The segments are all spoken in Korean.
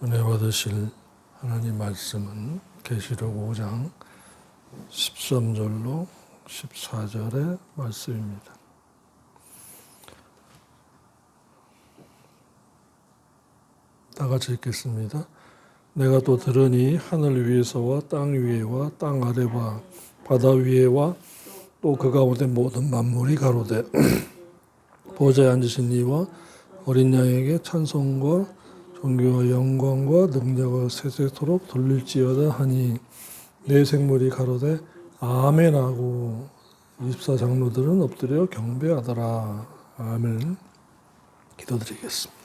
은혜 받으실 하나님 말씀은 계시록 5장 13절로 14절의 말씀입니다. 다 같이 읽겠습니다. 내가 또 들으니 하늘 위에서와 땅 위에와 땅 아래와 바다 위에와 또 그 가운데 모든 만물이 가로되 보좌에 앉으신 이와 어린 양에게 찬송과 존귀와 영광과 능력을 세세토록 돌릴지어다 하니 네 생물이 가로되 아멘하고 24장로들은 엎드려 경배하더라. 아멘. 기도드리겠습니다.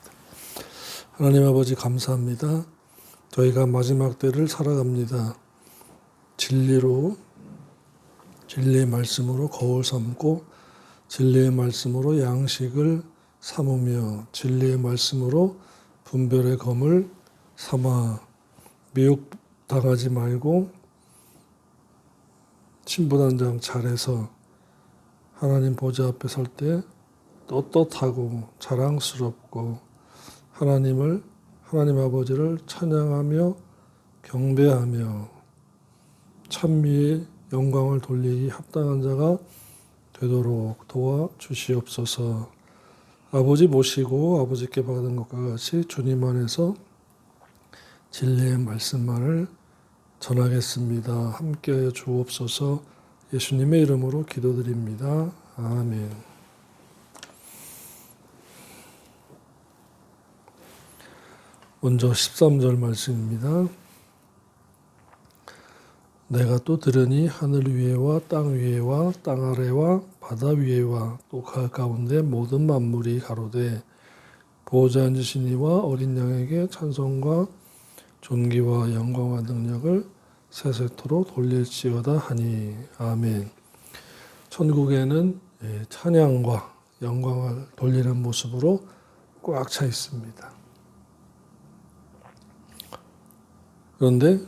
하나님 아버지 감사합니다. 저희가 마지막 때를 살아갑니다. 진리로 진리의 말씀으로 거울 삼고 진리의 말씀으로 양식을 삼으며 진리의 말씀으로 분별의 검을 삼아 미혹당하지 말고 신부단장 잘해서 하나님 보좌 앞에 설 때 떳떳하고 자랑스럽고 하나님 아버지를 찬양하며 경배하며 찬미의 영광을 돌리기 합당한 자가 되도록 도와주시옵소서. 아버지 모시고 아버지께 받은 것과 같이 주님 안에서 진리의 말씀만을 전하겠습니다. 함께하여 주옵소서. 예수님의 이름으로 기도드립니다. 아멘. 먼저 13절 말씀입니다. 내가 또 들으니 하늘 위에와 땅 위에와 땅 아래와 바다 위에와 또 그 가운데 모든 만물이 가로되 보호자 앉으신 이와 어린 양에게 찬송과 존귀와 영광과 능력을 세세토록 돌릴지어다 하니 아멘. 천국에는 찬양과 영광을 돌리는 모습으로 꽉 차 있습니다. 그런데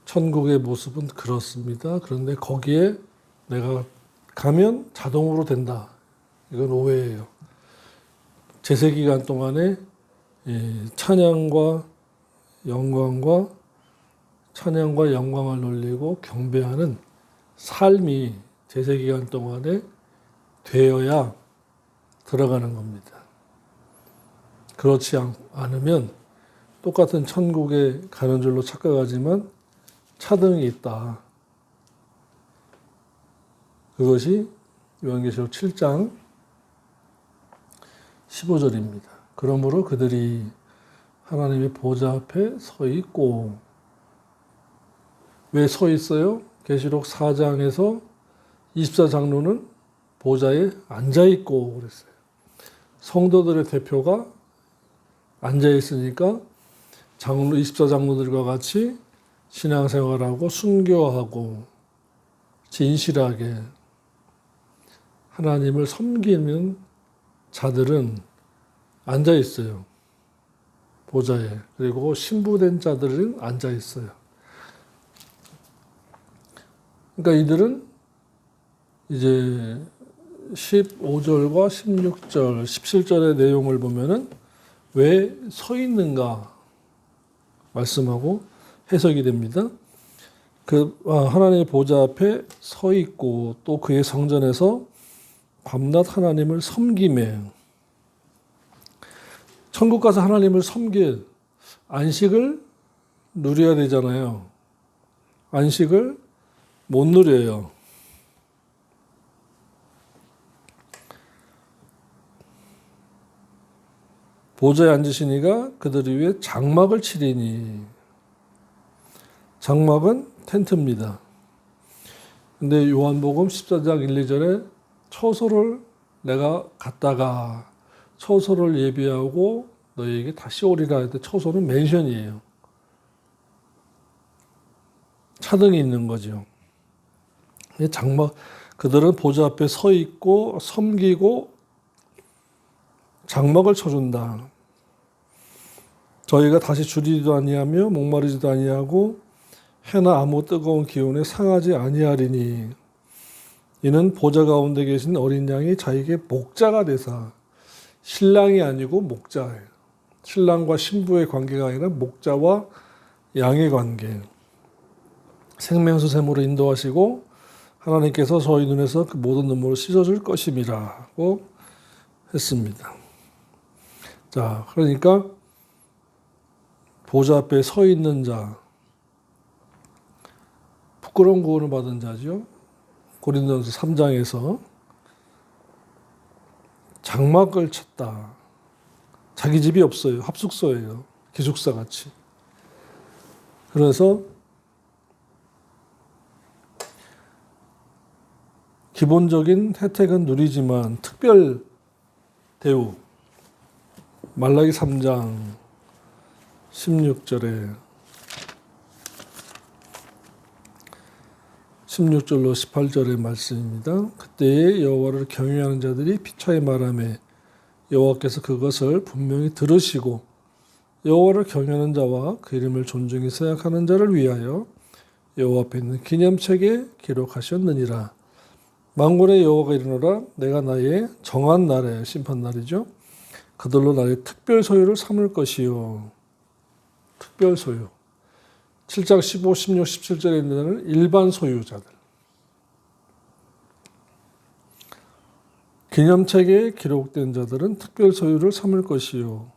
천국의 모습은 그렇습니다. 그런데 거기에 내가 가면 자동으로 된다. 이건 오해예요. 제세기간 동안에 찬양과 영광을 돌리고 경배하는 삶이 제세기간 동안에 되어야 들어가는 겁니다. 그렇지 않으면 똑같은 천국에 가는 줄로 착각하지만 차등이 있다. 그것이 요한계시록 7장 15절입니다. 그러므로 그들이 하나님의 보좌 앞에 서 있고, 왜 서 있어요? 계시록 4장에서 24장로는 보좌에 앉아 있고 그랬어요. 성도들의 대표가 앉아 있으니까 24장로들과 같이 신앙생활하고 순교하고 진실하게 하나님을 섬기는 자들은 앉아 있어요. 보좌에. 그리고 신부된 자들은 앉아 있어요. 그러니까 이들은 이제 15절과 16절, 17절의 내용을 보면은 왜 서 있는가 말씀하고 해석이 됩니다. 하나님의 보좌 앞에 서 있고 또 그의 성전에서 밤낮 하나님을 섬기며, 천국 가서 하나님을 섬길 안식을 누려야 되잖아요. 안식을 못 누려요. 보좌에 앉으시니가 그들을 위해 장막을 치리니, 장막은 텐트입니다. 근데 요한복음 14장 1, 2절에 처소를 내가 갔다가 처소를 예비하고 너희에게 다시 오리라 할 때 처소는 맨션이에요. 차등이 있는 거죠. 장막, 그들은 보좌 앞에 서 있고 섬기고 장막을 쳐준다. 저희가 다시 줄이지도 아니하며 목마르지도 아니하고 해나 아무 뜨거운 기운에 상하지 아니하리니 이는 보좌 가운데 계신 어린 양이 자기에게 목자가 되사 신랑이 아니고 목자예요. 신랑과 신부의 관계가 아니라 목자와 양의 관계. 생명수 샘으로 인도하시고 하나님께서 저희 눈에서 그 모든 눈물을 씻어줄 것임이라고 했습니다. 자, 그러니까 보좌 앞에 서 있는 자, 부끄러운 구원을 받은 자죠. 고린도전서 3장에서 장막을 쳤다. 자기 집이 없어요. 합숙소예요. 기숙사 같이. 그래서 기본적인 혜택은 누리지만 특별 대우. 말라기 3장 16절로 18절의 말씀입니다. 그때에 여호와를 경외하는 자들이 피차에 말하매 여호와께서 그것을 분명히 들으시고 여호와를 경외하는 자와 그 이름을 존중히 생각하는 자를 위하여 여호와 앞에 있는 기념책에 기록하셨느니라. 만군의 여호와가 이르노라. 내가 나의 정한 날에, 심판날이죠, 그들로 나의 특별 소유를 삼을 것이요. 특별 소유. 7장 15, 16, 17절에 있는 데는 일반 소유자들. 기념책에 기록된 자들은 특별 소유를 삼을 것이요.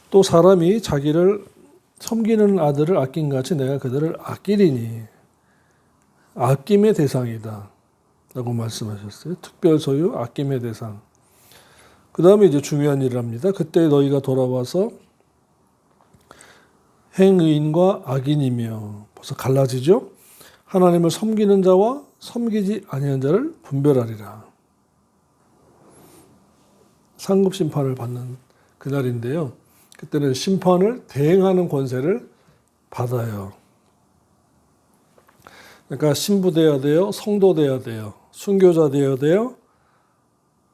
또 사람이 자기를 섬기는 아들을 아낀 같이 내가 그들을 아끼리니 아낌의 대상이다 라고 말씀하셨어요. 특별 소유, 아낌의 대상. 그 다음에 이제 중요한 일을 합니다. 그때 너희가 돌아와서 행의인과 악인이며, 벌써 갈라지죠. 하나님을 섬기는 자와 섬기지 아니하는 자를 분별하리라. 상급 심판을 받는 그날인데요. 그때는 심판을 대행하는 권세를 받아요. 그러니까 신부 되어야 돼요. 성도 되어야 돼요. 순교자 되어야 돼요.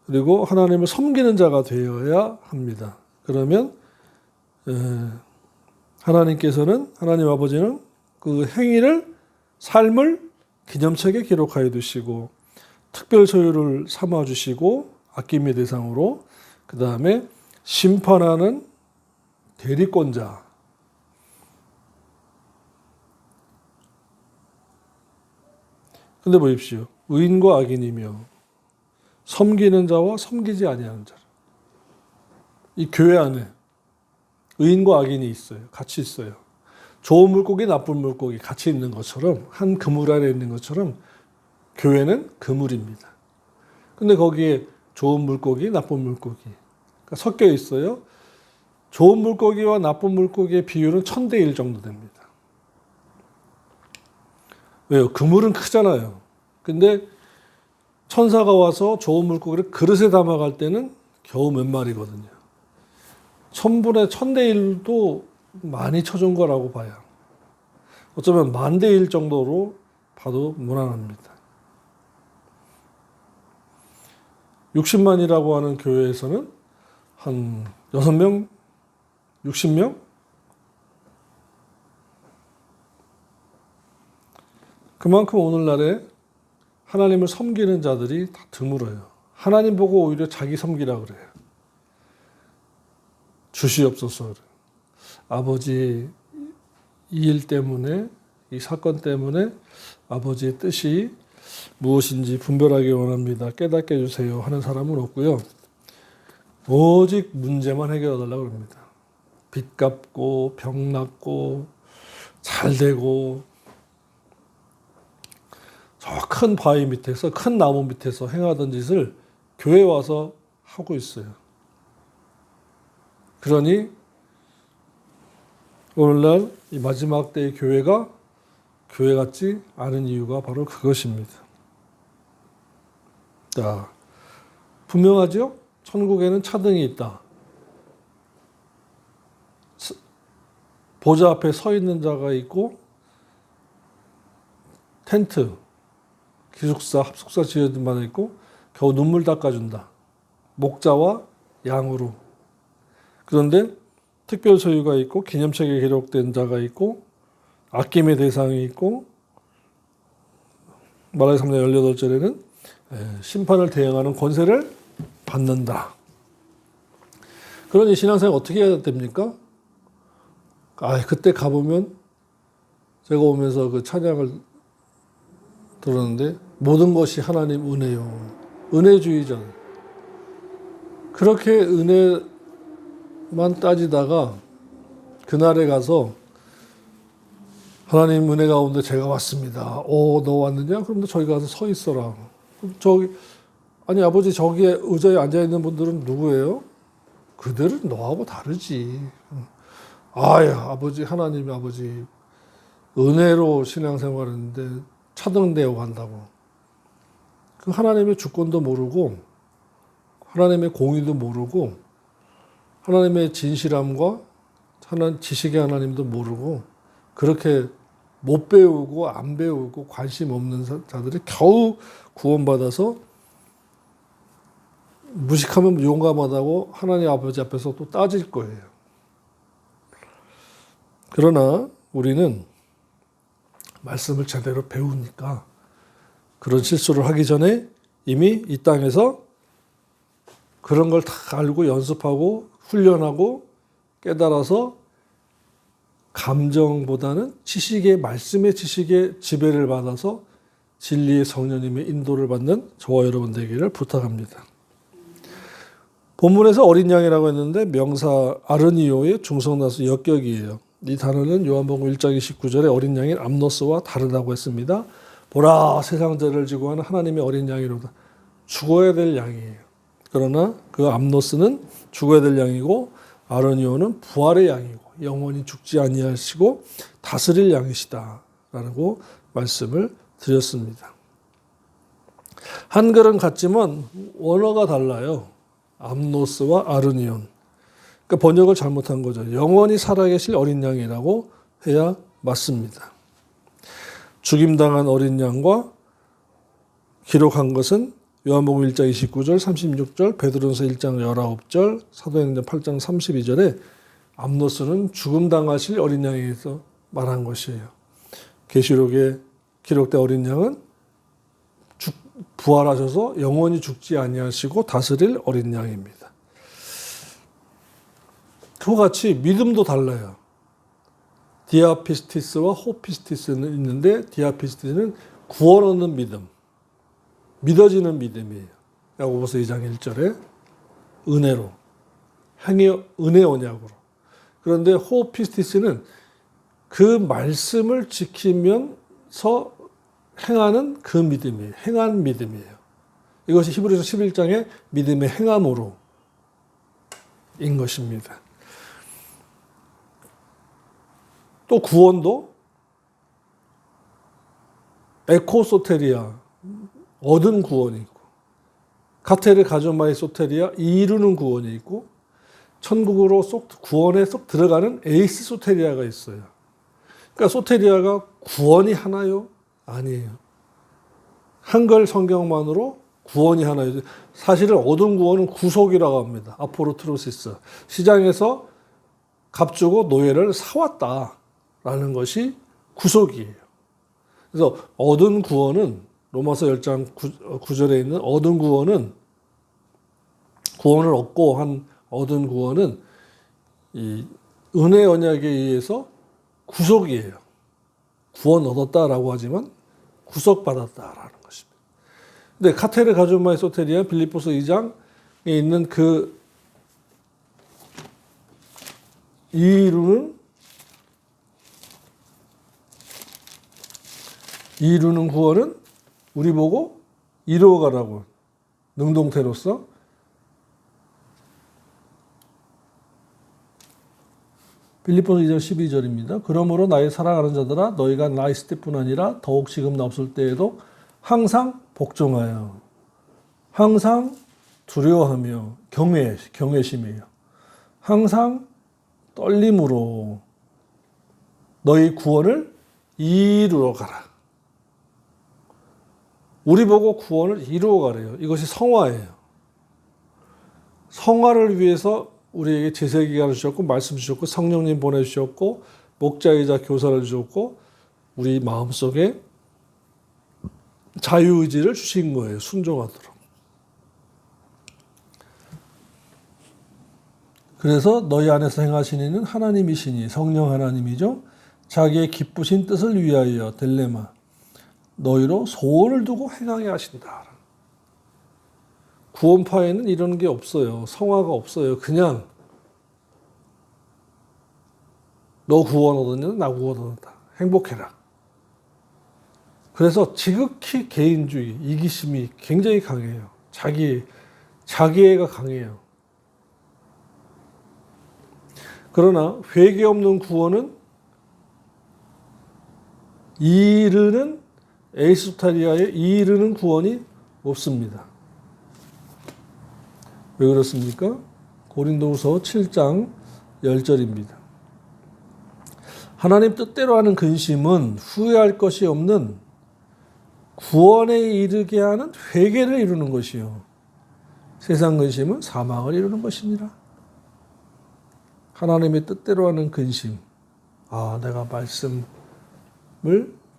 그리고 하나님을 섬기는 자가 되어야 합니다. 그러면 하나님 아버지는 그 행위를, 삶을 기념책에 기록하여 두시고 특별 소유를 삼아 주시고 아낌의 대상으로, 그 다음에 심판하는 대리권자, 근데 보십시오. 의인과 악인이며 섬기는 자와 섬기지 아니하는 자. 이 교회 안에 의인과 악인이 있어요. 같이 있어요. 좋은 물고기, 나쁜 물고기 같이 있는 것처럼, 한 그물 안에 있는 것처럼 교회는 그물입니다. 근데 거기에 좋은 물고기, 나쁜 물고기 그러니까 섞여 있어요. 좋은 물고기와 나쁜 물고기의 비율은 1000대1 정도 됩니다. 왜요? 그물은 크잖아요. 근데 천사가 와서 좋은 물고기를 그릇에 담아갈 때는 겨우 몇 마리거든요. 1000분의 1000대1도 많이 쳐준 거라고 봐요. 어쩌면 10,000대1 정도로 봐도 무난합니다. 60만이라고 하는 교회에서는 한 6명? 60명? 그만큼 오늘날에 하나님을 섬기는 자들이 다 드물어요. 하나님 보고 오히려 자기 섬기라 그래요. 주시옵소서. 아버지, 이 일 때문에, 이 사건 때문에 아버지의 뜻이 무엇인지 분별하기 원합니다. 깨닫게 해주세요 하는 사람은 없고요. 오직 문제만 해결해 달라고 합니다. 빚 갚고 병 낫고 잘 되고, 저 큰 바위 밑에서, 큰 나무 밑에서 행하던 짓을 교회에 와서 하고 있어요. 그러니 오늘날 이 마지막 때의 교회가 교회 같지 않은 이유가 바로 그것입니다. 자, 분명하죠? 천국에는 차등이 있다. 보좌 앞에 서 있는 자가 있고, 텐트, 기숙사, 합숙사 지어진 바가 있고, 겨우 눈물 닦아준다. 목자와 양으로. 그런데 특별 소유가 있고, 기념책에 기록된 자가 있고, 아낌의 대상이 있고, 말라기 3장 18절에는 심판을 대행하는 권세를 받는다. 그러니 신앙생활 어떻게 해야 됩니까? 그때 가보면 제가 오면서 그 찬양을 들었는데 모든 것이 하나님 은혜요. 은혜주의자. 그렇게 은혜만 따지다가 그날에 가서 하나님 은혜 가운데 제가 왔습니다. 너 왔느냐? 그럼 저기 가서 서 있어라. 아니 아버지 저기에 의자에 앉아있는 분들은 누구예요? 그들은 너하고 다르지. 아버지 하나님 아버지 은혜로 신앙생활했는데 차등되어 간다고. 그 하나님의 주권도 모르고 하나님의 공의도 모르고 하나님의 진실함과 지식의 하나님도 모르고 그렇게 못 배우고 안 배우고 관심 없는 자들이 겨우 구원받아서 무식하면 용감하다고 하나님 아버지 앞에서 또 따질 거예요. 그러나 우리는 말씀을 제대로 배우니까 그런 실수를 하기 전에 이미 이 땅에서 그런 걸 다 알고 연습하고 훈련하고 깨달아서 감정보다는 말씀의 지식에 지배를 받아서 진리의 성령님의 인도를 받는 저와 여러분 되기를 부탁합니다. 본문에서 어린 양이라고 했는데 명사 아르니오의 중성나수 역격이에요. 이 단어는 요한복음 1장 29절에 어린 양인 암노스와 다르다고 했습니다. 보라 세상 죄를 지고 하는 하나님의 어린 양이로다. 죽어야 될 양이에요. 그러나 그 암노스는 죽어야 될 양이고 아르니오는 부활의 양이고 영원히 죽지 아니하시고 다스릴 양이시다 라고 말씀을 드렸습니다. 한글은 같지만 원어가 달라요. 암노스와 아르니온. 그러니까 번역을 잘못한 거죠. 영원히 살아계실 어린 양이라고 해야 맞습니다. 죽임당한 어린 양과 기록한 것은 요한복음 1장 29절, 36절, 베드로전서 1장 19절, 사도행전 8장 32절에 암노스는 죽음당하실 어린 양에 대해서 말한 것이에요. 계시록에 기록된 어린 양은 부활하셔서 영원히 죽지 아니하시고 다스릴 어린 양입니다. 그와 같이 믿음도 달라요. 디아피스티스와 호피스티스는 있는데 디아피스티스는 구원 얻는 믿음, 믿어지는 믿음이에요. 야고보서 2장 1절에 은혜로, 은혜 언약으로. 그런데 호피스티스는 그 말씀을 지키면서 행하는 그 믿음이에요. 행한 믿음이에요. 이것이 히브리서 11장의 믿음의 행함으로 인 것입니다. 또 구원도 에코소테리아, 얻은 구원이 있고 카테르 가조마이 소테리아, 이루는 구원이 있고 천국으로 구원에 쏙 들어가는 에이스 소테리아가 있어요. 그러니까 소테리아가 구원이 하나요? 아니에요. 한글 성경만으로 구원이 하나요. 사실은 얻은 구원은 구속이라고 합니다. 아포로트로시스. 시장에서 값주고 노예를 사왔다라는 것이 구속이에요. 그래서 얻은 구원은 로마서 10장 9절에 있는 얻은 구원은 구원을 얻고 한 얻은 구원은 이 은혜 언약에 의해서 구속이에요. 구원 얻었다라고 하지만 구속받았다라는 것입니다. 근데 카테르 가조마이 소테리아 빌립보서 2장에 있는 그 이루는 구원은 우리 보고 이루어가라고 능동태로서 빌립보서 2장 12절입니다. 그러므로 나의 사랑하는 자들아 너희가 나 있을 때뿐 아니라 더욱 지금 나 없을 때에도 항상 복종하여 항상 두려워하며 경외심이에요. 항상 떨림으로 너희 구원을 이루어 가라. 우리 보고 구원을 이루어 가래요. 이것이 성화예요. 성화를 위해서 우리에게 제세기간을 주셨고 말씀 주셨고 성령님 보내주셨고 목자이자 교사를 주셨고 우리 마음속에 자유의지를 주신 거예요. 순종하도록. 그래서 너희 안에서 행하신 이는 하나님이시니 성령 하나님이죠. 자기의 기쁘신 뜻을 위하여 델레마 너희로 소원을 두고 행하게 하신다. 구원파에는 이런 게 없어요. 성화가 없어요. 그냥 너 구원 얻었냐? 나 구원 얻었다. 행복해라. 그래서 지극히 개인주의, 이기심이 굉장히 강해요. 자기애가 강해요. 그러나 회개 없는 구원은 에이스타리아에 이르는 구원이 없습니다. 왜 그렇습니까? 고린도후서 7장 10절입니다. 하나님 뜻대로 하는 근심은 후회할 것이 없는 구원에 이르게 하는 회개를 이루는 것이요. 세상 근심은 사망을 이루는 것이니라. 하나님의 뜻대로 하는 근심. 내가 말씀을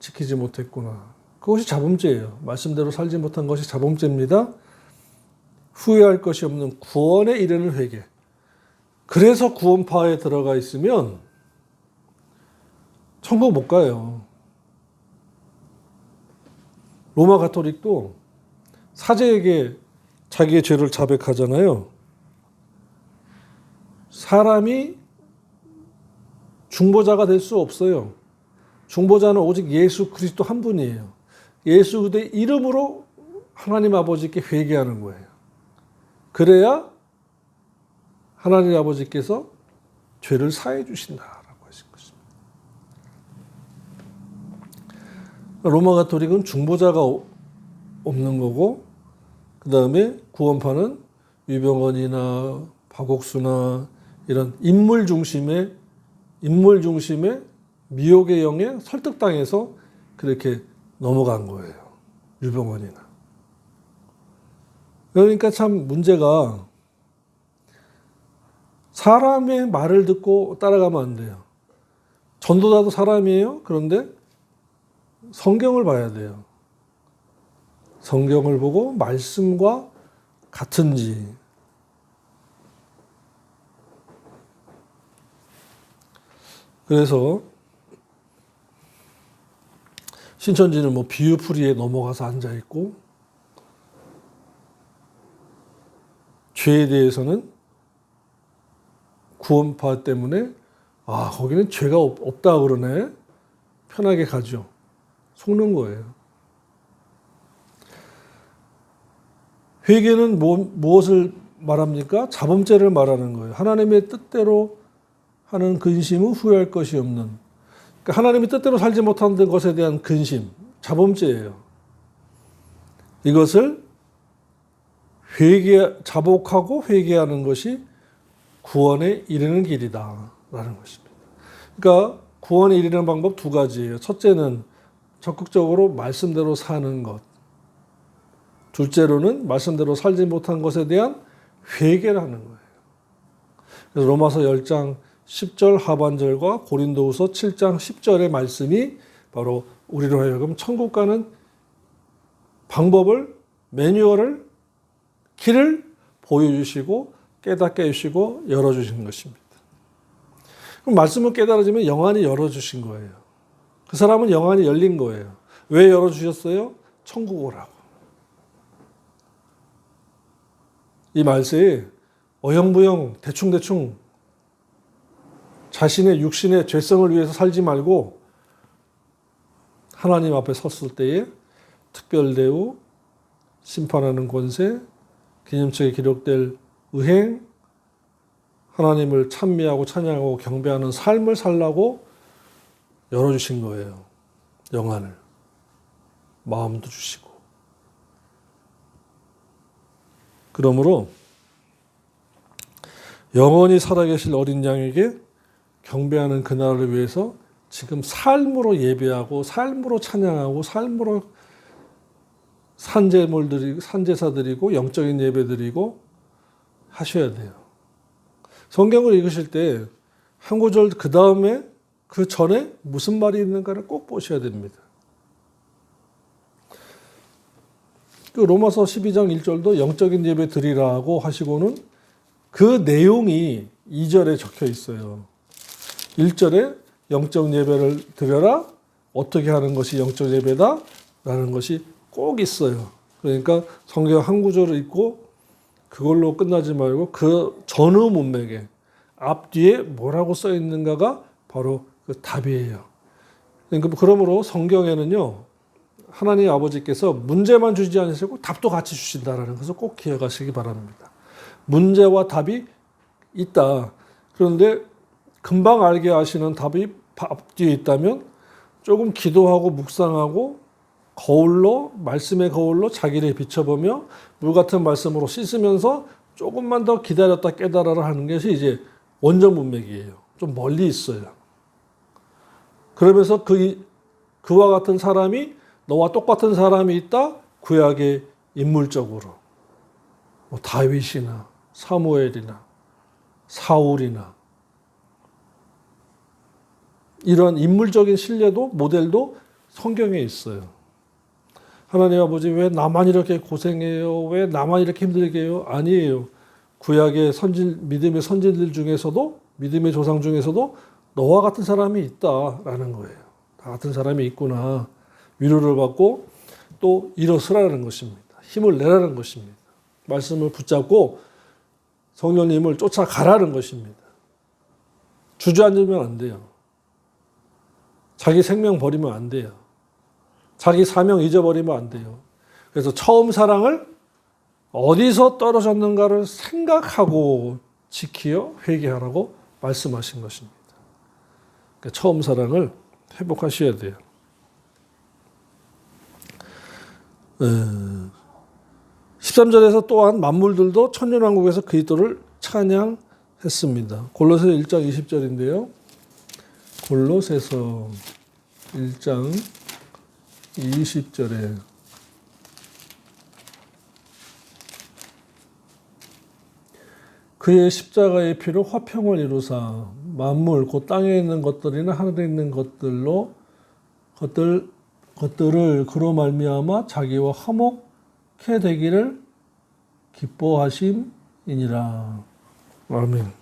지키지 못했구나. 그것이 자범죄예요. 말씀대로 살지 못한 것이 자범죄입니다. 후회할 것이 없는 구원에 이르는 회개. 그래서 구원파에 들어가 있으면 천국 못 가요. 로마 가톨릭도 사제에게 자기의 죄를 자백하잖아요. 사람이 중보자가 될 수 없어요. 중보자는 오직 예수 그리스도 한 분이에요. 예수 그리스도의 이름으로 하나님 아버지께 회개하는 거예요. 그래야 하나님 아버지께서 죄를 사해 주신다라고 하신 것입니다. 로마 가톨릭은 중보자가 없는 거고, 그 다음에 구원파는 유병헌이나 박옥수나 이런 인물 중심의 미혹의 영에 설득당해서 그렇게 넘어간 거예요. 유병헌이나. 그러니까 참 문제가 사람의 말을 듣고 따라가면 안 돼요. 전도자도 사람이에요. 그런데 성경을 봐야 돼요. 성경을 보고 말씀과 같은지. 그래서 신천지는 비유풀이에 넘어가서 앉아있고, 죄에 대해서는 구원파 때문에 거기는 죄가 없다 그러네. 편하게 가죠. 속는 거예요. 회개는 무엇을 말합니까? 자범죄를 말하는 거예요. 하나님의 뜻대로 하는 근심은 후회할 것이 없는. 그러니까 하나님의 뜻대로 살지 못하는 것에 대한 근심, 자범죄예요. 이것을 자복하고 회개하는 것이 구원에 이르는 길이다라는 것입니다. 그러니까 구원에 이르는 방법 두 가지예요. 첫째는 적극적으로 말씀대로 사는 것. 둘째로는 말씀대로 살지 못한 것에 대한 회개를 하는 거예요. 그래서 로마서 10장 10절 하반절과 고린도후서 7장 10절의 말씀이 바로 우리로 하여금 천국 가는 방법을, 매뉴얼을, 길을 보여주시고 깨닫게 해주시고 열어주신 것입니다. 그럼 말씀을 깨달아지면 영안이 열어주신 거예요. 그 사람은 영안이 열린 거예요. 왜 열어주셨어요? 천국 오라고. 이 말세에 어영부영 대충대충 자신의 육신의 죄성을 위해서 살지 말고 하나님 앞에 섰을 때에 특별대우, 심판하는 권세, 기념책에 기록될 의행, 하나님을 찬미하고 찬양하고 경배하는 삶을 살라고 열어주신 거예요. 영안을. 마음도 주시고. 그러므로 영원히 살아계실 어린 양에게 경배하는 그날을 위해서 지금 삶으로 예배하고 삶으로 찬양하고 삶으로 산제사 드리고 영적인 예배 드리고 하셔야 돼요. 성경을 읽으실 때 한 구절 그 다음에 그 전에 무슨 말이 있는가를 꼭 보셔야 됩니다. 그 로마서 12장 1절도 영적인 예배 드리라고 하시고는 그 내용이 2절에 적혀 있어요. 1절에 영적 예배를 드려라. 어떻게 하는 것이 영적 예배다? 라는 것이 꼭 있어요. 그러니까 성경 한 구절을 읽고 그걸로 끝나지 말고 그 전후 문맥에 앞뒤에 뭐라고 써 있는가가 바로 그 답이에요. 그러니까 그러므로 성경에는요, 하나님 아버지께서 문제만 주지 않으시고 답도 같이 주신다라는 것을 꼭 기억하시기 바랍니다. 문제와 답이 있다. 그런데 금방 알게 하시는 답이 앞뒤에 있다면 조금 기도하고 묵상하고 거울로, 말씀의 거울로 자기를 비춰보며 물 같은 말씀으로 씻으면서 조금만 더 기다렸다 깨달아라 하는 것이 이제 원전 문맥이에요. 좀 멀리 있어요. 그러면서 그와 같은 사람이 너와 똑같은 사람이 있다. 구약의 인물적으로 뭐 다윗이나 사무엘이나 사울이나 이런 인물적인 신뢰도 모델도 성경에 있어요. 하나님 아버지 왜 나만 이렇게 고생해요? 왜 나만 이렇게 힘들게 해요? 아니에요. 구약의 믿음의 선진들 중에서도 믿음의 조상 중에서도 너와 같은 사람이 있다라는 거예요. 나 같은 사람이 있구나. 위로를 받고 또 일어서라는 것입니다. 힘을 내라는 것입니다. 말씀을 붙잡고 성령님을 쫓아가라는 것입니다. 주저앉으면 안 돼요. 자기 생명 버리면 안 돼요. 자기 사명 잊어버리면 안 돼요. 그래서 처음 사랑을 어디서 떨어졌는가를 생각하고 지키어 회개하라고 말씀하신 것입니다. 그러니까 처음 사랑을 회복하셔야 돼요. 13절에서 또한 만물들도 천년왕국에서 그리스도를 찬양했습니다. 골로새서 1장 20절인데요. 골로새서 1장 20절에 그의 십자가의 피로 화평을 이루사 만물 곧 땅에 있는 것들이나 하늘에 있는 것들을 그로 말미암아 자기와 화목해 되기를 기뻐하심이니라. 아멘.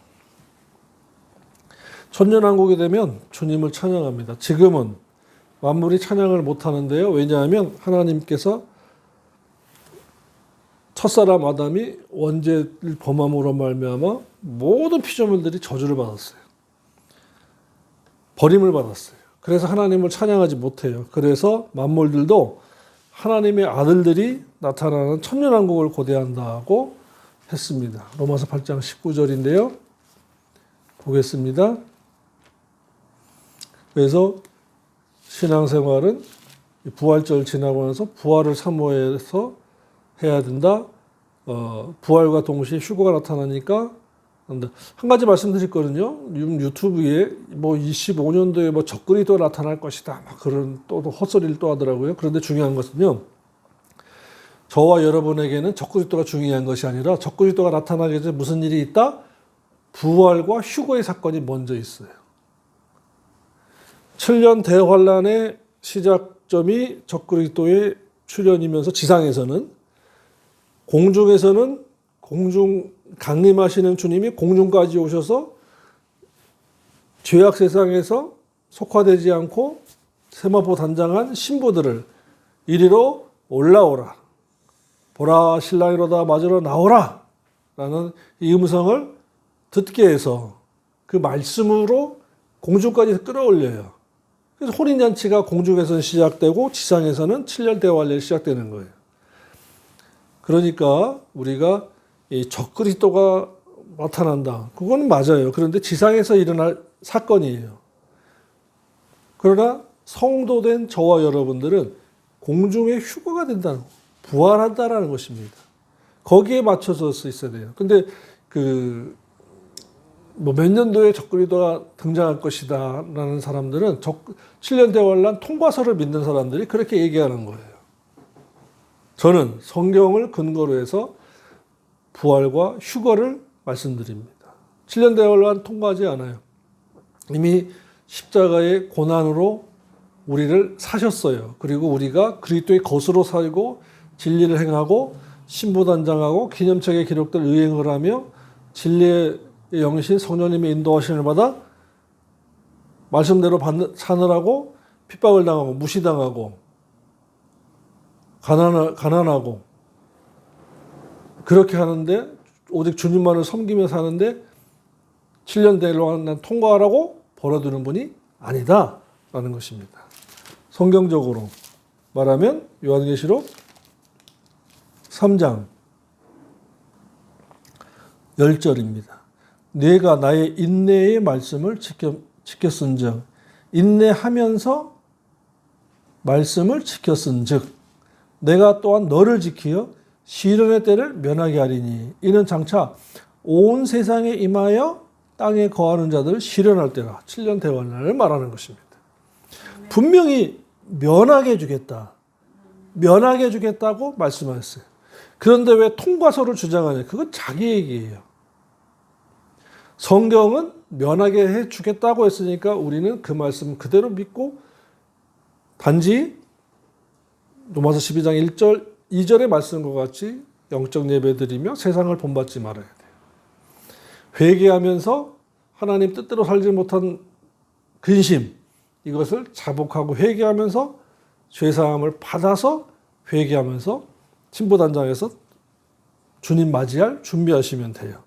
천년왕국이 되면 주님을 찬양합니다. 지금은 만물이 찬양을 못하는데요. 왜냐하면 하나님께서 첫사람 아담이 원죄를 범함으로 말미암아 모든 피조물들이 저주를 받았어요. 버림을 받았어요. 그래서 하나님을 찬양하지 못해요. 그래서 만물들도 하나님의 아들들이 나타나는 천년왕국을 고대한다고 했습니다. 로마서 8장 19절인데요. 보겠습니다. 그래서 신앙생활은 부활절 지나고 나서 부활을 사모해서 해야 된다. 부활과 동시에 휴거가 나타나니까 한 가지 말씀드렸거든요. 유튜브에 뭐 25년도에 뭐 적그리스도가 나타날 것이다. 막 그런 또 헛소리를 또 하더라고요. 그런데 중요한 것은요. 저와 여러분에게는 적그리스도가 중요한 것이 아니라 적그리스도가 나타나기 전에 무슨 일이 있다? 부활과 휴거의 사건이 먼저 있어요. 7년 대환란의 시작점이 적그리스도의 출현이면서 지상에서는 공중에서는 강림하시는 주님이 공중까지 오셔서 죄악 세상에서 속화되지 않고 세마포 단장한 신부들을 이리로 올라오라. 보라 신랑이로다 맞으러 나오라. 라는 이 음성을 듣게 해서 그 말씀으로 공중까지 끌어올려요. 그래서 혼인잔치가 공중에서는 시작되고 지상에서는 7년 대환란이 시작되는 거예요. 그러니까 우리가 이 적그리스도가 나타난다. 그건 맞아요. 그런데 지상에서 일어날 사건이에요. 그러나 성도된 저와 여러분들은 공중의 휴거가 된다는, 부활한다라는 것입니다. 거기에 맞춰서 있어야 돼요. 근데 몇 년도에 적그리스도가 등장할 것이다 라는 사람들은 7년 대환란 통과서를 믿는 사람들이 그렇게 얘기하는 거예요. 저는 성경을 근거로 해서 부활과 휴거를 말씀드립니다. 7년 대환란 통과하지 않아요. 이미 십자가의 고난으로 우리를 사셨어요. 그리고 우리가 그리스도의 것으로 살고 진리를 행하고 신부단장하고 기념책의 기록들 의행을 하며 진리의 영신 성령님의 인도하심을 받아 말씀대로 사느라고 핍박을 당하고 무시당하고 가난하고 그렇게 하는데 오직 주님만을 섬기며 사는데 7년 대로만 통과하라고 벌어두는 분이 아니다라는 것입니다. 성경적으로 말하면 요한계시록 3장 10절입니다. 내가 나의 인내의 말씀을 지켰은즉 인내하면서 말씀을 지켰은즉 내가 또한 너를 지키어 시련의 때를 면하게 하리니 이는 장차 온 세상에 임하여 땅에 거하는 자들을 시련할 때라. 7년 대환란을 말하는 것입니다. 분명히 면하게 해주겠다. 면하게 해주겠다고 말씀하셨어요. 그런데 왜 통과서를 주장하냐? 그건 자기 얘기예요. 성경은 면하게 해주겠다고 했으니까 우리는 그 말씀 그대로 믿고 단지 로마서 12장 1절 2절의 말씀과 같이 영적 예배드리며 세상을 본받지 말아야 돼요. 회개하면서 하나님 뜻대로 살지 못한 근심 이것을 자복하고 회개하면서 죄사함을 받아서 회개하면서 진보단장에서 주님 맞이할 준비하시면 돼요.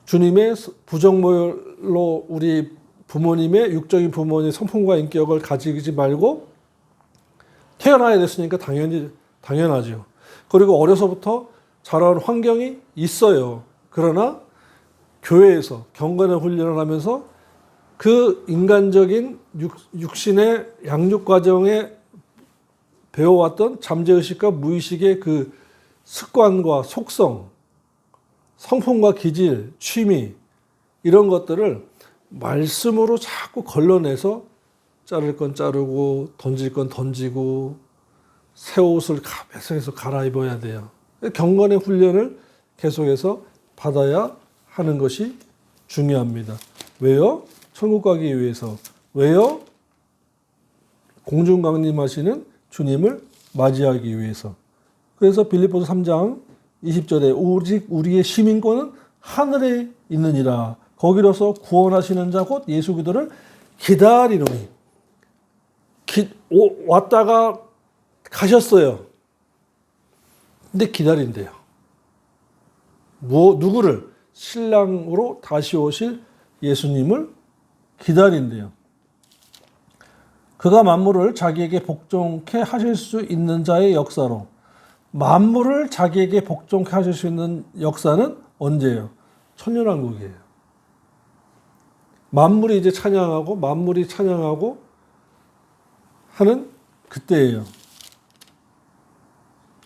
주님의 부정모열로 우리 부모님의 육적인 부모님의 성품과 인격을 가지지 말고 태어나야 됐으니까 당연하죠. 그리고 어려서부터 자라온 환경이 있어요. 그러나 교회에서 경건의 훈련을 하면서 그 인간적인 육신의 양육 과정에 배워왔던 잠재의식과 무의식의 그 습관과 속성, 성품과 기질, 취미 이런 것들을 말씀으로 자꾸 걸러내서 자를 건 자르고 던질 건 던지고 새 옷을 계속해서 갈아입어야 돼요. 경건의 훈련을 계속해서 받아야 하는 것이 중요합니다. 왜요? 천국 가기 위해서. 왜요? 공중 강림하시는 주님을 맞이하기 위해서. 그래서 빌립보서 3장 20절에 오직 우리의 시민권은 하늘에 있느니라. 거기로서 구원하시는 자 곧 예수 그리스도를 기다리노니. 왔다가 가셨어요. 근데 기다린대요. 누구를? 신랑으로 다시 오실 예수님을 기다린대요. 그가 만물을 자기에게 복종케 하실 수 있는 자의 역사로. 만물을 자기에게 복종케 하실 수 있는 역사는 언제예요? 천년왕국이에요. 만물이 이제 찬양하고 만물이 찬양하고 하는 그때예요.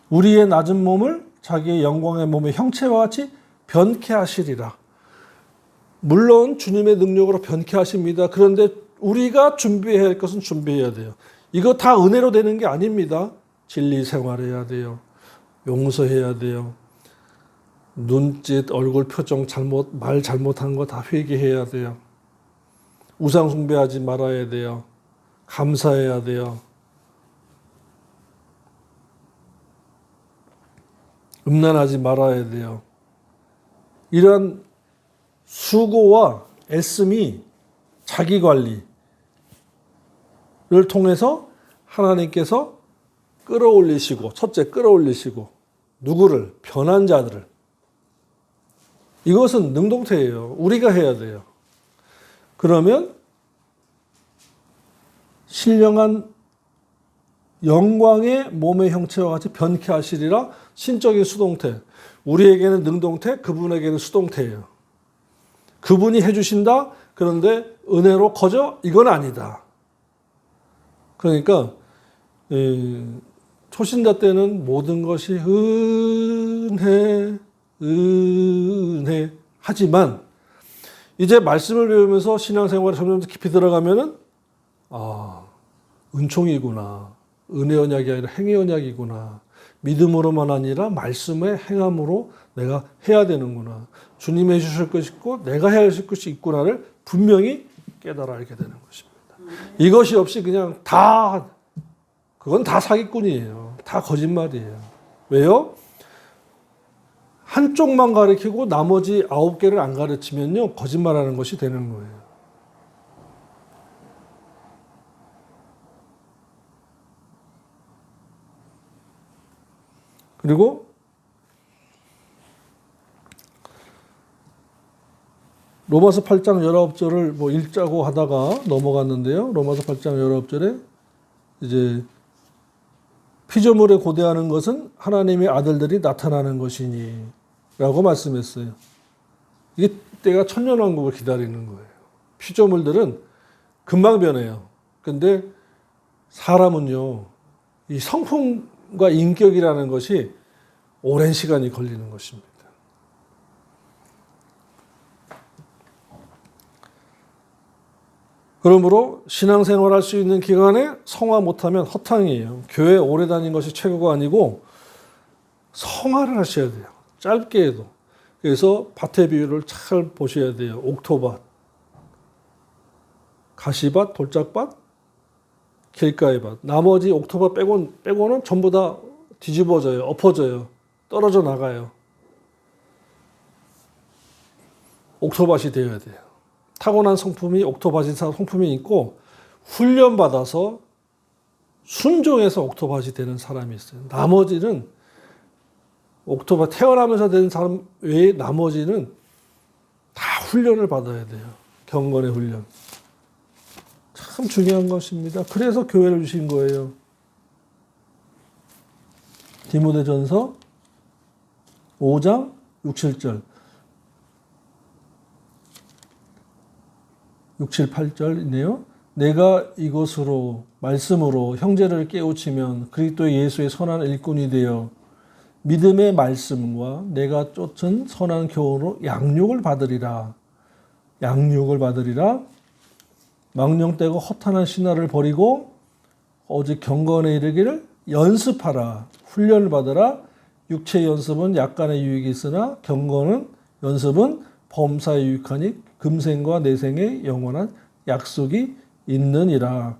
우리의 낮은 몸을 자기의 영광의 몸의 형체와 같이 변케 하시리라. 물론 주님의 능력으로 변케 하십니다. 그런데 우리가 준비해야 할 것은 준비해야 돼요. 이거 다 은혜로 되는 게 아닙니다. 진리 생활해야 돼요. 용서해야 돼요. 눈짓, 얼굴 표정 말 잘못한 거 다 회개해야 돼요. 우상 숭배하지 말아야 돼요. 감사해야 돼요. 음란하지 말아야 돼요. 이러한 수고와 애씀이 자기관리를 통해서 하나님께서 끌어올리시고, 첫째 끌어올리시고, 누구를? 변한 자들을. 이것은 능동태예요. 우리가 해야 돼요. 그러면 신령한 영광의 몸의 형체와 같이 변케 하시리라. 신적인 수동태. 우리에게는 능동태, 그분에게는 수동태예요. 그분이 해주신다. 그런데 은혜로 커져? 이건 아니다. 그러니까 초신자 때는 모든 것이 은혜 하지만 이제 말씀을 배우면서 신앙생활에 점점 깊이 들어가면은 은총이구나. 은혜 언약이 아니라 행위 언약이구나. 믿음으로만 아니라 말씀의 행함으로 내가 해야 되는구나. 주님이 해주실 것이 있고 내가 해야 할 것이 있구나를 분명히 깨달아 알게 되는 것입니다. 이것이 없이 그냥 그건 다 사기꾼이에요. 다 거짓말이에요. 왜요? 한쪽만 가르치고 나머지 9개를 안 가르치면요, 거짓말하는 것이 되는 거예요. 그리고 로마서 8장 19절을 뭐 읽자고 하다가 넘어갔는데요. 로마서 8장 19절에 이제 피조물에 고대하는 것은 하나님의 아들들이 나타나는 것이니 라고 말씀했어요. 이게 때가 천년왕국을 기다리는 거예요. 피조물들은 금방 변해요. 근데 사람은요, 이 성품과 인격이라는 것이 오랜 시간이 걸리는 것입니다. 그러므로 신앙생활 할 수 있는 기간에 성화 못하면 허탕이에요. 교회 오래 다닌 것이 최고가 아니고 성화를 하셔야 돼요. 짧게 해도. 그래서 밭의 비율을 잘 보셔야 돼요. 옥토밭, 가시밭, 돌짝밭, 길가의 밭. 나머지 옥토밭 빼고는 전부 다 뒤집어져요. 엎어져요. 떨어져 나가요. 옥토밭이 되어야 돼요. 타고난 성품이 옥토밭인 성품이 있고 훈련받아서 순종해서 옥토밭이 되는 사람이 있어요. 나머지는 옥토밭 태어나면서 된 사람 외에 나머지는 다 훈련을 받아야 돼요. 경건의 훈련. 참 중요한 것입니다. 그래서 교회를 주신 거예요. 디모데전서 5장 6, 7절. 6, 7, 8절이네요. 내가 이것으로 말씀으로 형제를 깨우치면 그리스도 예수의 선한 일꾼이 되어 믿음의 말씀과 내가 쫓은 선한 교훈으로 양육을 받으리라. 양육을 받으리라. 망령되고 허탄한 신화를 버리고 오직 경건에 이르기를 연습하라. 훈련을 받으라. 육체의 연습은 약간의 유익이 있으나 경건은 연습은 범사에 유익하니 금생과 내생의 영원한 약속이 있느니라.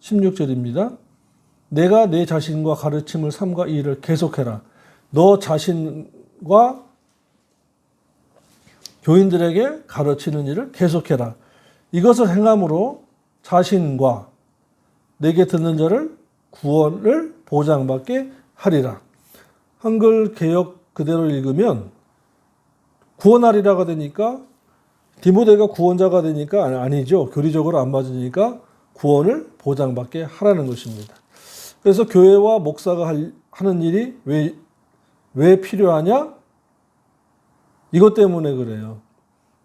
16절입니다. 내가 내 자신과 가르침을 삼가 이 일을 계속해라. 너 자신과 교인들에게 가르치는 일을 계속해라. 이것을 행함으로 자신과 내게 듣는 자를 구원을 보장받게 하리라. 한글 개역 그대로 읽으면 구원하리라가 되니까 디모데가 구원자가 되니까 아니죠. 교리적으로 안 맞으니까 구원을 보장받게 하라는 것입니다. 그래서 교회와 목사가 하는 일이 왜 필요하냐? 이것 때문에 그래요.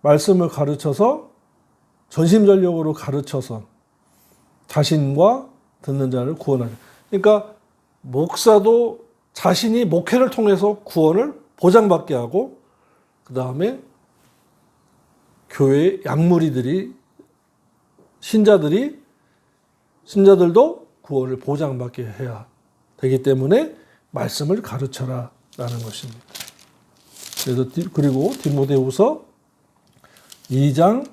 말씀을 가르쳐서 전심전력으로 가르쳐서 자신과 듣는 자를 구원하는. 그러니까 목사도 자신이 목회를 통해서 구원을 보장받게 하고 그 다음에 교회 양무리들이 신자들도 구원을 보장받게 해야 되기 때문에 말씀을 가르쳐라 라는 것입니다. 그래서 그리고 디모데후서 2장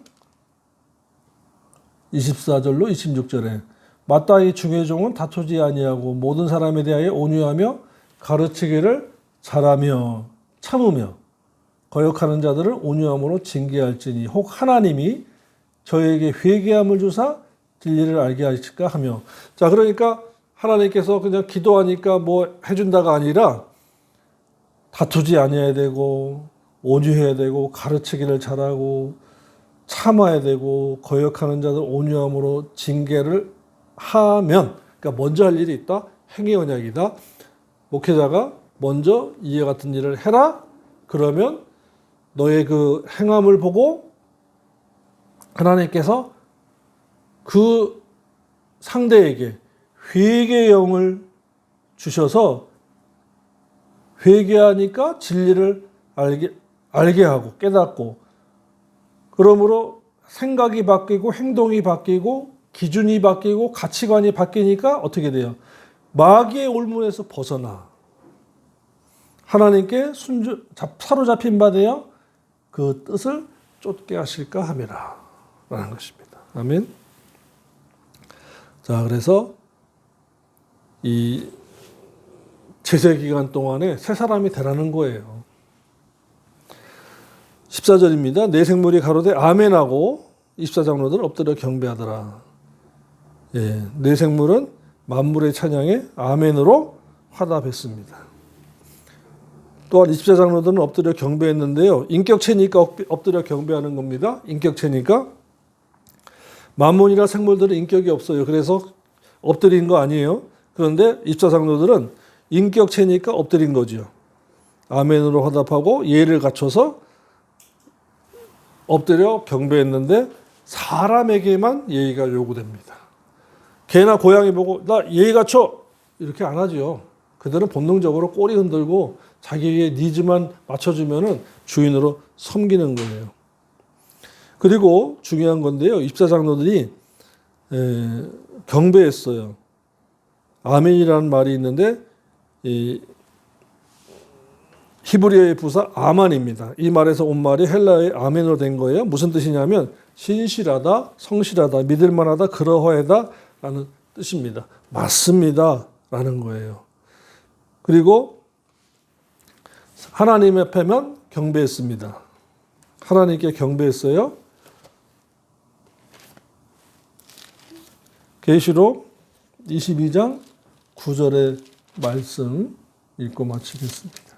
24절로 26절에 마땅히 중의 종은 다투지 아니하고 모든 사람에 대하여 온유하며 가르치기를 잘하며 참으며 거역하는 자들을 온유함으로 징계할지니 혹 하나님이 저에게 회개함을 주사 진리를 알게 하실까 하며. 자, 그러니까 하나님께서 그냥 기도하니까 뭐 해준다가 아니라 다투지 아니해야 되고 온유해야 되고 가르치기를 잘하고 참아야 되고 거역하는 자들 온유함으로 징계를 하면, 그러니까 먼저 할 일이 있다. 행위 언약이다. 목회자가 먼저 이와 같은 일을 해라. 그러면 너의 그 행함을 보고 하나님께서 그 상대에게 회개의 영을 주셔서 회개하니까 진리를 알게 하고 깨닫고, 그러므로 생각이 바뀌고 행동이 바뀌고 기준이 바뀌고 가치관이 바뀌니까 어떻게 돼요? 마귀의 올문에서 벗어나 하나님께 사로잡힌 바 되어 그 뜻을 쫓게 하실까 함이라 라는 것입니다. 아멘. 자, 그래서 이 제세 기간 동안에 새 사람이 되라는 거예요. 14절입니다. 내 생물이 가로되 아멘하고 24장로들은 엎드려 경배하더라. 예, 내 생물은 만물의 찬양에 아멘으로 화답했습니다. 또한 24장로들은 엎드려 경배했는데요. 인격체니까 엎드려 경배하는 겁니다. 인격체니까. 만물이나 생물들은 인격이 없어요. 그래서 엎드린 거 아니에요. 그런데 24장로들은 인격체니까 엎드린 거죠. 아멘으로 화답하고 예를 갖춰서 엎드려 경배했는데 사람에게만 예의가 요구됩니다. 개나 고양이 보고 나 예의 갖춰 이렇게 안 하죠. 그들은 본능적으로 꼬리 흔들고 자기의 니즈만 맞춰주면 주인으로 섬기는 거예요. 그리고 중요한 건데요. 24장로들이 경배했어요. 아멘이라는 말이 있는데 히브리어의 부사 아만입니다. 이 말에서 온 말이 헬라어의 아멘으로 된 거예요. 무슨 뜻이냐면 신실하다, 성실하다, 믿을만하다, 그러하다 라는 뜻입니다. 맞습니다 라는 거예요. 그리고 하나님 앞에만 경배했습니다. 하나님께 경배했어요. 계시록 22장 9절의 말씀 읽고 마치겠습니다.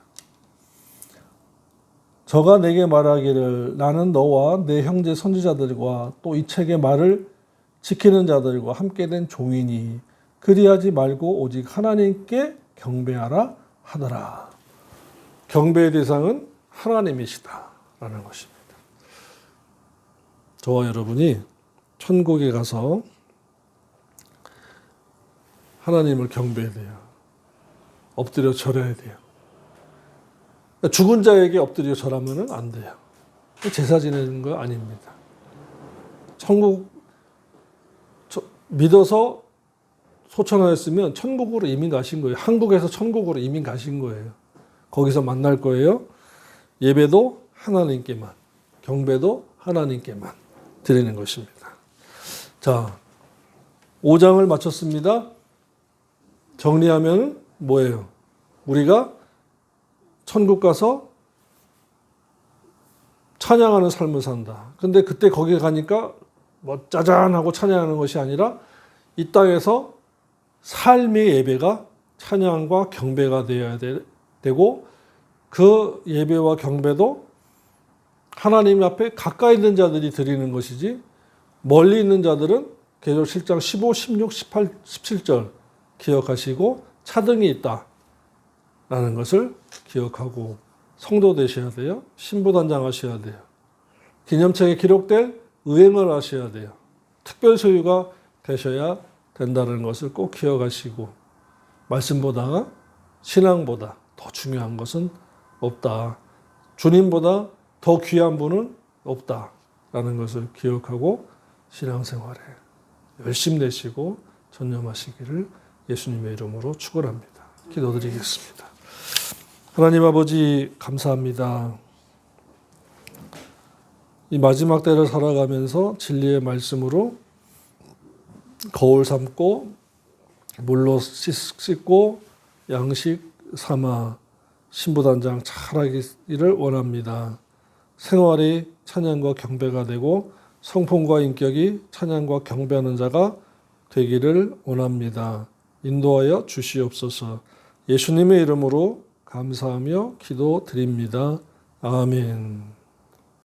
저가 내게 말하기를 나는 너와 내 형제 선지자들과 또 이 책의 말을 지키는 자들과 함께 된 종이니 그리하지 말고 오직 하나님께 경배하라 하더라. 경배의 대상은 하나님이시다 라는 것입니다. 저와 여러분이 천국에 가서 하나님을 경배해야 돼요. 엎드려 절해야 돼요. 죽은 자에게 엎드려 절하면 안 돼요. 제사 지내는 거 아닙니다. 천국 믿어서 소천하였으면 천국으로 이민 가신 거예요. 한국에서 천국으로 이민 가신 거예요. 거기서 만날 거예요. 예배도 하나님께만, 경배도 하나님께만 드리는 것입니다. 자, 5장을 마쳤습니다. 정리하면 뭐예요? 우리가 천국 가서 찬양하는 삶을 산다. 근데 그때 거기 가니까 뭐 짜잔 하고 찬양하는 것이 아니라 이 땅에서 삶의 예배가 찬양과 경배가 되어야 되고 그 예배와 경배도 하나님 앞에 가까이 있는 자들이 드리는 것이지 멀리 있는 자들은 계시록 7장 15, 16, 18, 17절 기억하시고 차등이 있다라는 것을 기억하고 성도 되셔야 돼요. 신부단장 하셔야 돼요. 기념책에 기록될 의행을 하셔야 돼요. 특별 소유가 되셔야 된다는 것을 꼭 기억하시고 말씀보다 신앙보다 더 중요한 것은 없다. 주님보다 더 귀한 분은 없다라는 것을 기억하고 신앙생활에 열심히 내시고 전념하시기를 예수님의 이름으로 축원합니다. 기도드리겠습니다. 하나님 아버지 감사합니다. 이 마지막 때를 살아가면서 진리의 말씀으로 거울 삼고 물로 씻고 양식 삼아 신부단장 잘하기를 원합니다. 생활이 찬양과 경배가 되고 성품과 인격이 찬양과 경배하는 자가 되기를 원합니다. 인도하여 주시옵소서. 예수님의 이름으로 감사하며 기도드립니다. 아멘.